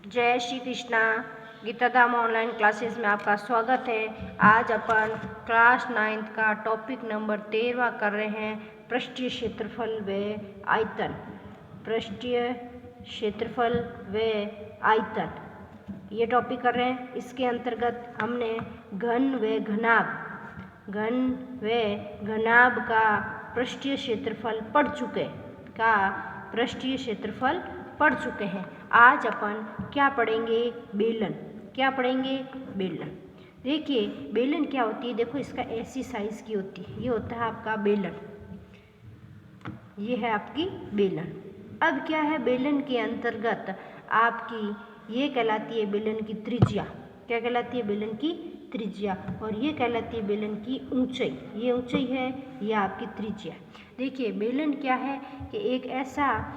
जय Shri Krishna. गीताधाम online classes में आपका स्वागत है। आज अपन क्लास 9th का टॉपिक नंबर 13 कर रहे हैं, पृष्ठीय क्षेत्रफल व आयतन। पृष्ठीय क्षेत्रफल व आयतन ये टॉपिक कर रहे हैं। इसके अंतर्गत हमने घन व घनाभ का पृष्ठीय क्षेत्रफल पढ़ चुके हैं। आज अपन क्या पढ़ेंगे? बेलन। क्या पढ़ेंगे? बेलन। देखिए बेलन क्या होती है, देखो इसका ऐसी साइज की होती है, ये होता है आपका बेलन, ये है आपकी बेलन। अब क्या है, बेलन के अंतर्गत आपकी ये कहलाती है बेलन की त्रिज्या। क्या कहलाती है? बेलन की त्रिज्या। और ये कहलाती है बेलन की ऊंचाई। ये ऊंचाई है, ये आपकी त्रिज्या। देखिए बेलन क्या है कि एक ऐसा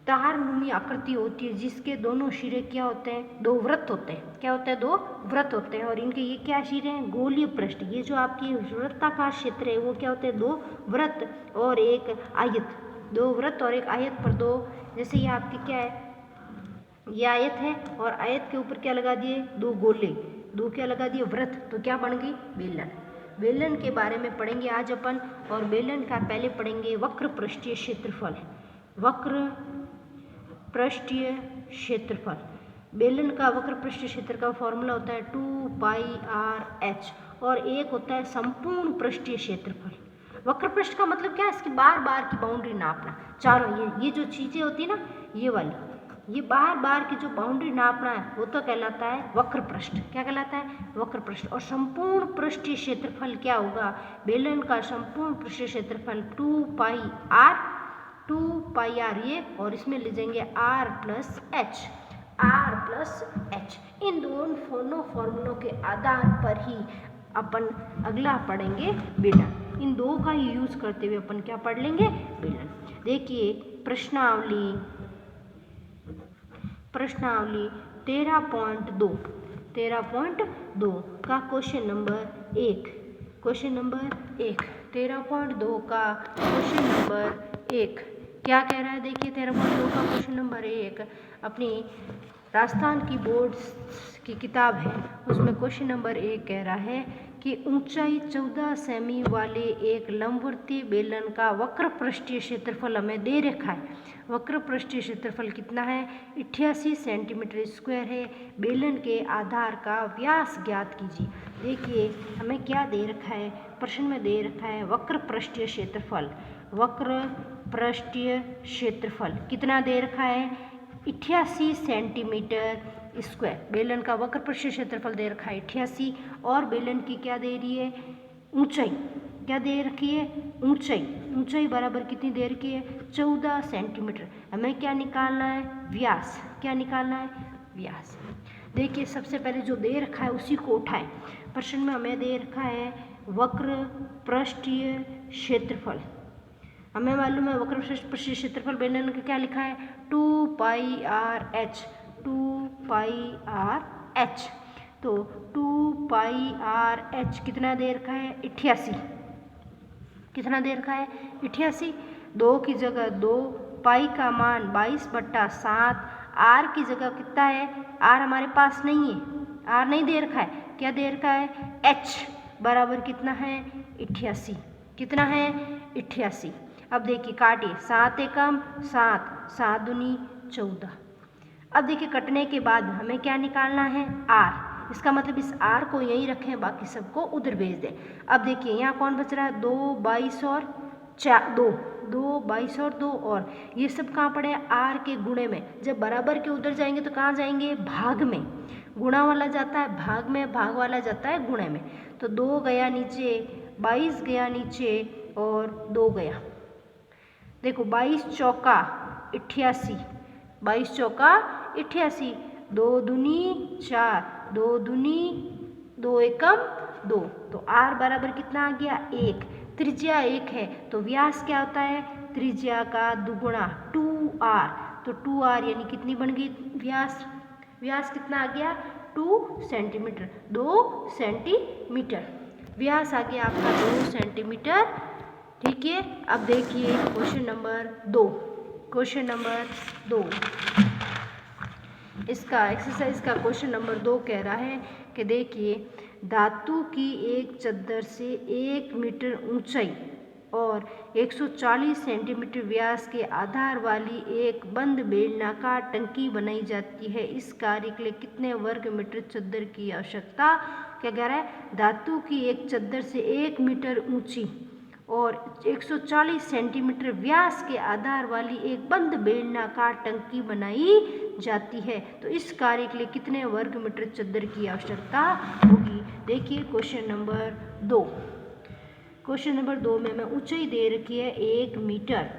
तारनुमी आकृति होती है जिसके दोनों सिरे क्या होते हैं? दो वृत्त होते हैं। क्या होता है? दो वृत्त होते हैं। और इनके ये क्या सिरे हैं? गोलीय पृष्ठ। ये जो आपकी वृत्ताकार क्षेत्र है वो क्या होते हैं? दो वृत्त और एक आयत। दो वृत्त और एक आयत पर दो, जैसे ये आपकी क्या है, ये आयत है और आयत के ऊपर क्या लगा दिए? दो गोले। दो क्या लगा दिए? वृत्त। तो क्या बन गई? बेलन। बेलन के बारे में पढ़ेंगे आज अपन। और बेलन का पहले पढ़ेंगे वक्र पृष्ठीय क्षेत्रफल। वक्र पृष्ठीय क्षेत्रफल। बेलन का वक्र पृष्ठीय क्षेत्र का फॉर्मूला होता है 2πr/h और एक होता है संपूर्ण पृष्ठीय क्षेत्रफल। वक्र पृष्ठ का मतलब क्या है? इसकी बार बार की बाउंड्री नापना। चारों ये जो चीजें होती है ना, ये वाली, ये बार बार की जो बाउंड्री नापना है वो तो कहलाता है वक्र पृष्ठ। क्या कहलाता है? वक्र पृष्ठ। और संपूर्ण पृष्ठीय क्षेत्रफल क्या होगा? बेलन का संपूर्ण पृष्ठीय क्षेत्रफल 2πr ये, और इसमें ले जाएंगे r+h। इन दोनों फॉर्मूलों के आधार पर ही अपन अगला पढ़ेंगे बेलन। इन दो का ही यूज करते हुए अपन क्या पढ़ लेंगे? बेलन। देखिए प्रश्नावली 13.2 का क्वेश्चन नंबर 1। 13.2 का क्वेश्चन नंबर 1 क्या कह रहा है? देखिए 13.2 का क्वेश्चन नंबर 1 अपनी राजस्थान की बोर्ड की किताब है, उसमें क्वेश्चन नंबर 1 कह रहा है कि ऊंचाई 14 सेमी वाले एक लंबवर्तीय बेलन का वक्र पृष्ठीय क्षेत्रफल हमें दे रखा है। वक्र पृष्ठीय क्षेत्रफल कितना है? 88 सेंटीमीटर स्क्वायर है। बेलन के आधार का व्यास ज्ञात कीजिए। देखिए हमें क्या दे रखा है? प्रश्न में दे रखा है वक्र पृष्ठीय क्षेत्रफल। वक्र पृष्ठीय क्षेत्रफल कितना दे रखा है? 88 सेंटीमीटर स्क्वायर। बेलन का वक्र पृष्ठीय क्षेत्रफल दे रखा है 88, और बेलन की क्या दे रही है? ऊंचाई। क्या दे रखी है? ऊंचाई बराबर कितनी दे रखी है? 14 सेंटीमीटर। हमें क्या निकालना है? व्यास। क्या निकालना है? व्यास। देखिए सबसे पहले जो दे रखा है उसी को उठाएं। प्रश्न में हमें दे रखा है वक्र पृष्ठीय क्षेत्रफल। हमें मालूम है वक्र पृष्ठीय क्षेत्रफल बेलन का क्या लिखा है? 2πr/h। 2πr/h। तो 2πr/h कितना दे रखा है? 88। कितना दे रखा है? 88। 2 की जगह 2, पाई का मान 22/7, r की जगह कितना है? r हमारे पास नहीं है, r नहीं दे रखा है। क्या दे रखा है? h बराबर कितना है? 88। कितना है? 88। अब देखिए काटिए, 7 एकम 7, 7 दूनी 14। अब देखिए कटने के बाद हमें क्या निकालना है? r। इसका मतलब इस r को यहीं रखें, बाकी सबको उधर भेज दें। अब देखिए यहाँ कौन बच रहा है? 2, 22 और 4, 2 22 और 2, और ये सब कहाँ पड़े? r के गुणे में। जब बराबर के उधर जाएंगे तो कहाँ जाएंगे? भाग में। गुणा वाला जाता है भाग में, भाग वाला जाता है गुणे में। तो 2 गया नीचे, 22 गया नीचे और 2 गया। देखो 22 चौका 88, 22 चौका 88, 2 दूनी 4, 2 दूनी 2 एकम 2। तो r बराबर कितना आ गया? 1। त्रिज्या 1 है तो व्यास क्या होता है? त्रिज्या का दुगुना 2r। तो 2r यानी कितनी बन गई व्यास? व्यास कितना आ गया? 2 सेंटीमीटर। 2 सेंटीमीटर व्यास आ गया आपका 2 सेंटीमीटर। ठीक है। अब देखिए क्वेश्चन नंबर 2। इसका एक्सरसाइज का क्वेश्चन नंबर 2 कह रहा है कि देखिए, धातु की एक चद्दर से 1 मीटर ऊंचाई और 140 सेंटीमीटर व्यास के आधार वाली एक बंद बेलनाकार टंकी बनाई जाती है। इस कार्य के लिए कितने वर्ग मीटर चद्दर की आवश्यकता? क्या कह रहा है? धातु की एक चद्दर से 1 मीटर ऊंची और 140 सेंटीमीटर व्यास के आधार वाली एक बंद बेलनाकार टंकी बनाई जाती है। तो इस कार्य के लिए कितने वर्ग मीटर चद्दर की आवश्यकता होगी? देखिए क्वेश्चन नंबर 2। क्वेश्चन नंबर 2 में हमें ऊंचाई दे रखी है 1 मीटर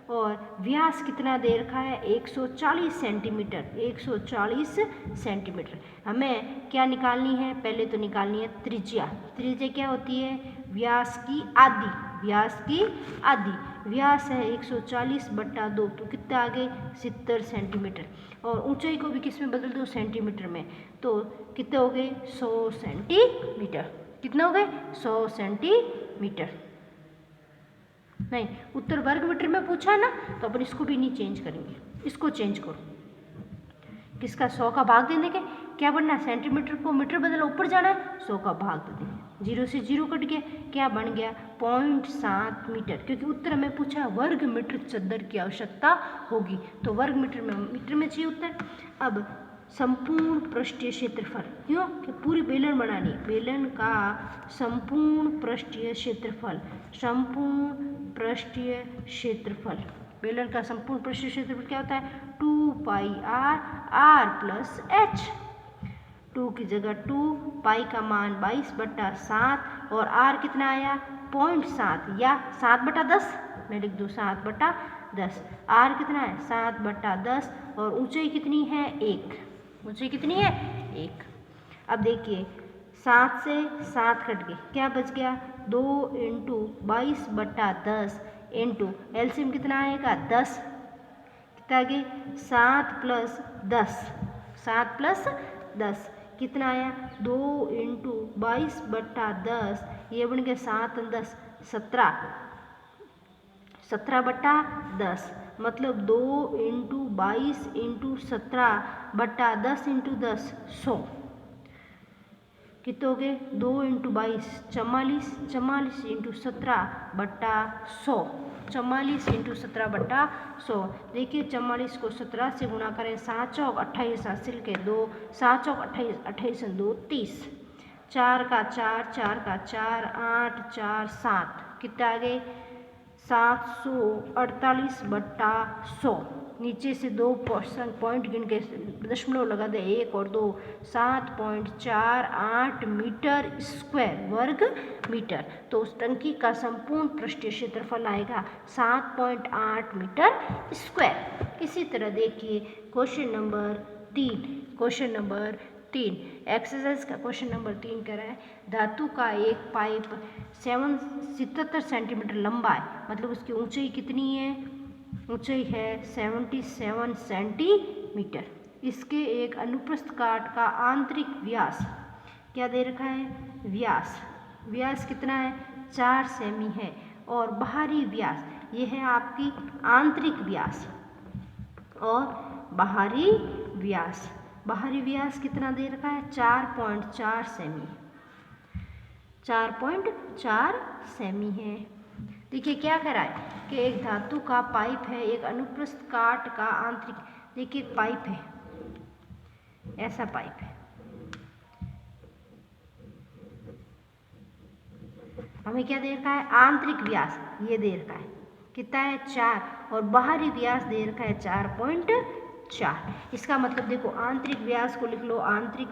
और व्यास कितना दे रखा है? 140 सेंटीमीटर। 140 सेंटीमीटर। हमें क्या निकालनी है? पहले तो निकालनी है त्रिज्या। त्रिज्या क्या होती है? व्यास की आधी। व्यास की आधी। व्यास है 140/2, तो कितना आ गए? 70 सेंटीमीटर। और ऊंचाई को भी किस में बदल दो? सेंटीमीटर में। तो कितने हो गए? 100 सेंटीमीटर। कितना हो गए? 100 सेंटीमीटर। नहीं, उत्तर वर्ग मीटर में पूछा है ना, तो अपन इसको भी नहीं चेंज करेंगे, इसको चेंज करो। किसका? 100 का भाग देने के क्या बनना है? सेंटीमीटर को मीटर बदला, ऊपर जाना है, 100 का भाग दे देंगे। 0 से 0 कट गया, क्या बन गया? 0.7 मीटर, क्योंकि उत्तर में पूछा वर्ग मीटर चद्दर की आवश्यकता होगी, तो वर्ग मीटर में चाहिए उत्तर। अब संपूर्ण पृष्ठीय क्षेत्रफल, क्यों? कि पूरी बेलन बनानी, बेलन का संपूर्ण पृष्ठीय क्षेत्रफल। संपूर्ण पृष्ठीय क्षेत्रफल, बेलन का संपूर्ण पृष्ठीय क्षेत्रफल क्या होता है? 2πr r plus h। 2 की जगह 2, पाई का मान 22/7 और r कितना आया? 0.7 या 7/10, मैं लिख दूँ 7/10। r कितना है? 7/10 और ऊंचाई कितनी है? 1। ऊंचाई कितनी है? 1। अब देखिए, 7 से 7 कट गए, क्या बच गया? 2 × 22/10 इंटू एलसीएम कितना आएगा? 10। कितना गए? 7 + 10। 7 + 10 कितना आया? 2 × 22/10, ये बन गया 7 × 10 17। 17/10 मतलब 2 × 22 × 17/10 × 10 100। कितने हो गए? 2 × 22 44, 44 × 17/100। 44 × 17/100। देखिए 44 को 17 से गुणा करें, 7 चौक 28, हासिल के 2, 7 चौक 28, 28 2 30, 4 का 4, 4 का 4, 8 4 7, कितना आ गए? 748/100। नीचे से 2 पॉइंट गिन के दशमलव लगा दे, 1 और 2, 7.48 मीटर स्क्वायर, वर्ग मीटर। तो उस टंकी का संपूर्ण पृष्ठीय क्षेत्रफल आएगा 7.8 मीटर स्क्वायर। इसी तरह देखिए question number 3। Question number 3 exercise का क्वेश्चन नंबर 3 कह रहा है, धातु का एक पाइप 77 सेंटीमीटर लंबा है, मतलब उसकी ऊंचाई कितनी है? ऊंचाई है 77 सेंटीमीटर। इसके एक अनुप्रस्थ काट का आंतरिक व्यास क्या दे रखा है? व्यास कितना है? 4 सेमी है। और बाहरी व्यास, ये है आपकी आंतरिक व्यास और बाहरी व्यास कितना दे रखा है? 4.4 सेमी। 4.4 सेमी है। देखिए क्या कह रहा है कि एक धातु का पाइप है, एक अनुप्रस्थ काट का आंतरिक, देखिए पाइप है, ऐसा पाइप है, हमें क्या दे रखा है? आंतरिक व्यास ये दे रखा है, कितना है? 4, और बाहरी व्यास दे रखा है 4.4। इसका मतलब देखो, आंतरिक व्यास को लिख लो आंतरिक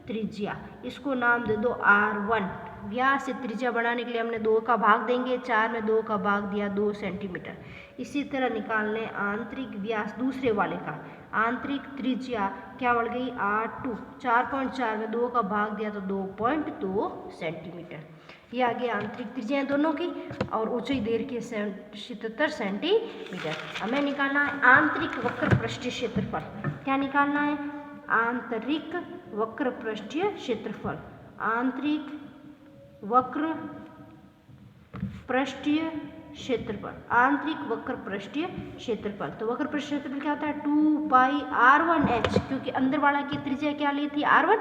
त्रिज्या, इसको नाम दे दो R1। व्यास से त्रिज्या बनाने के लिए हमने 2 का भाग देंगे, 4 में 2 का भाग दिया 2 सेंटीमीटर। इसी तरह निकाल लें आंतरिक व्यास दूसरे वाले का, आंतरिक त्रिज्या क्या बढ़ गई? R2। 4.4 में 2 का भाग दिया तो 2.2 सेंटीमीटर। ये आ गया आंतरिक त्रिज्या दोनों की, और ऊंचाई दे रखी है 77 सेंटीमीटर। हमें निकालना है आंतरिक वक्र पृष्ठीय क्षेत्रफल। क्या निकालना है? आंतरिक वक्र पृष्ठीय क्षेत्रफल। आंतरिक वक्र पृष्ठीय क्षेत्रफल, आंतरिक वक्र पृष्ठीय क्षेत्रफल। तो वक्र पृष्ठीय क्षेत्रफल क्या होता है 2 पाई r1h, क्योंकि अंदर वाला की त्रिज्या क्या ली थी r1,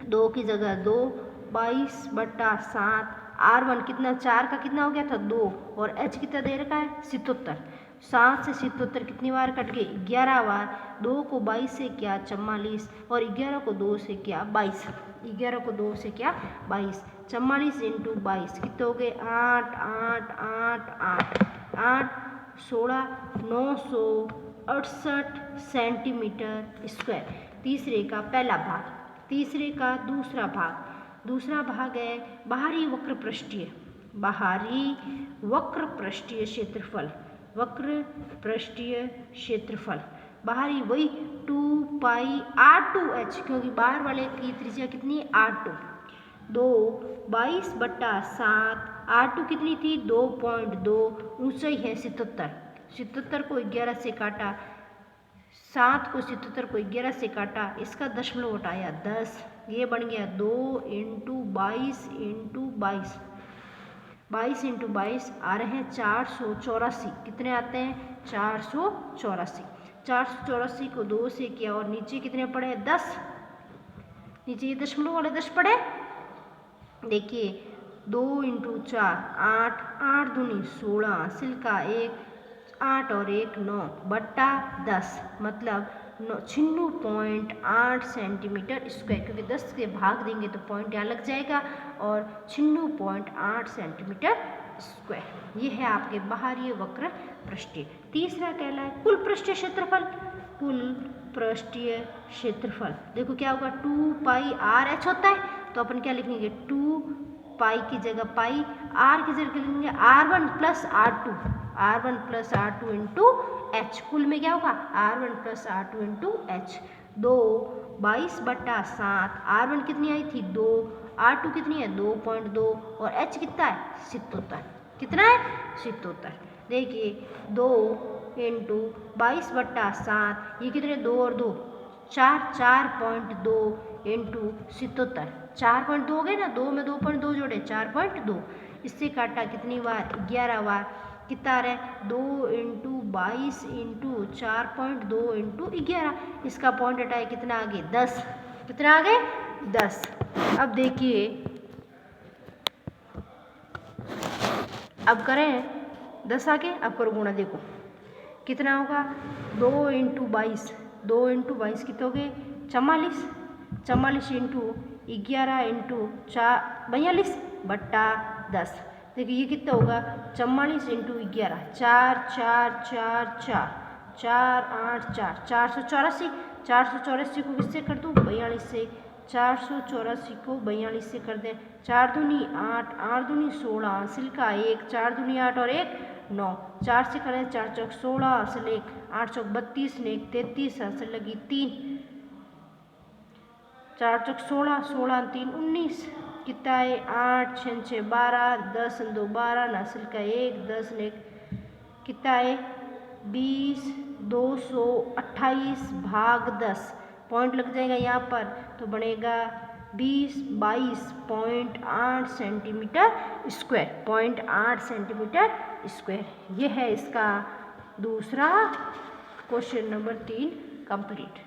2 की जगह 2, 22/7, r1 कितना 4 का कितना हो गया था 2, और h कितना दे रखा है 77। 7 से 77 कितनी बार कट गए 11 बार। 2 को 22 से क्या 44, और 11 को 2 से क्या 22, 11 को 2 से क्या 22, 44 × 22 कितने हो गए 8 8 8 8 8 16 968 सेंटीमीटर स्क्वायर। तीसरे का पहला भाग। तीसरे का दूसरा भाग। दूसरा भाग है बाहरी वक्र पृष्ठीय, बाहरी वक्र पृष्ठीय क्षेत्रफल, वक्र पृष्ठीय क्षेत्रफल बाहरी वही 2 पाई r2h, क्योंकि बाहर वाले की त्रिज्या कितनी है r2, 2 22/7, r2 कितनी थी 2.2, ऊंचाई है 77, 77 को 11 से काटा, 7 को 77 को 11 से काटा, इसका दशमलव हटाया 10, ये बन गया 2 × 22 × 22, 22 × 22 आ रहे हैं 484, कितने आते हैं 484, 484 को 2 से किया, और नीचे कितने पड़े 10, नीचे ये दशमलव वाले 10 पड़े। देखिए 2 × 4 8, 8 दूनी 16, सिल्का 1, 8 और 1 9 बट्टा 10, मतलब 96.8 सेंटीमीटर स्क्वायर, क्योंकि 10 के भाग देंगे तो पॉइंट यहाँ लग जाएगा, और 96.8 सेंटीमीटर स्क्वायर। ये है आपके बाहरी वक्र पृष्ठीय। तीसरा कहला है कुल पृष्ठीय क्षेत्रफल, कुल पृष्ठीय क्षेत्रफल। देखो क्या होगा 2 पाई r h होता है, तो अपन क्या लिखेंगे 2 पाई की जगह पाई, r की जगह लिखेंगे r1 + r2, r1 + r2 × h, कुल में क्या होगा r1 + r2 × h। 2 22/7, r1 कितनी आई थी 2, r2 कितनी है 2.2, और h कितना है 77, कितना है 77। देखिए 2 × 22/7, ये कितने 2 और 2 4, 4.2 × 77, 4.2 हो गए ना, 2 में 2.2 जोड़े 4.2, इससे काटा कितनी बार 11 बार, कितना आ रहा है 2 × 22 × 4.2 × 11, इसका पॉइंट हटाए कितना आगे 10, कितना आगे 10। अब देखिए अब करें 10 आगे, अब करो गुणा, देखो कितना होगा 2 × 22, 2 × 22 कितने हो गए 44, 44 × 11 × 4 42 बट्टा 10। देखिए ये कितना होगा 44 × 11, 4 4 4 4 4 8 4, 484, 484 को किससे कर दूँ 42 से, 484 को 42 से कर दें, 4 दूनी 8, 8 दूनी 16, सिल्का 1, 4 दूनी 8 और 1 9, 4 से करें 4 चौक 16, असल 1, 8 चौक 32 ने 1 33, असल लगी 3, 4 चौक 16, 16 3 19, कितना है 8 6 6 12, 10 2 12, नासिल का 1, 10 ने 1 कितना है 20, 228 भाग 10, पॉइंट लग जाएगा यहाँ पर, तो बनेगा 22.8 सेंटीमीटर स्क्वायर, 0.8 सेंटीमीटर स्क्वायर। ये है इसका दूसरा क्वेश्चन नंबर 3 कंप्लीट।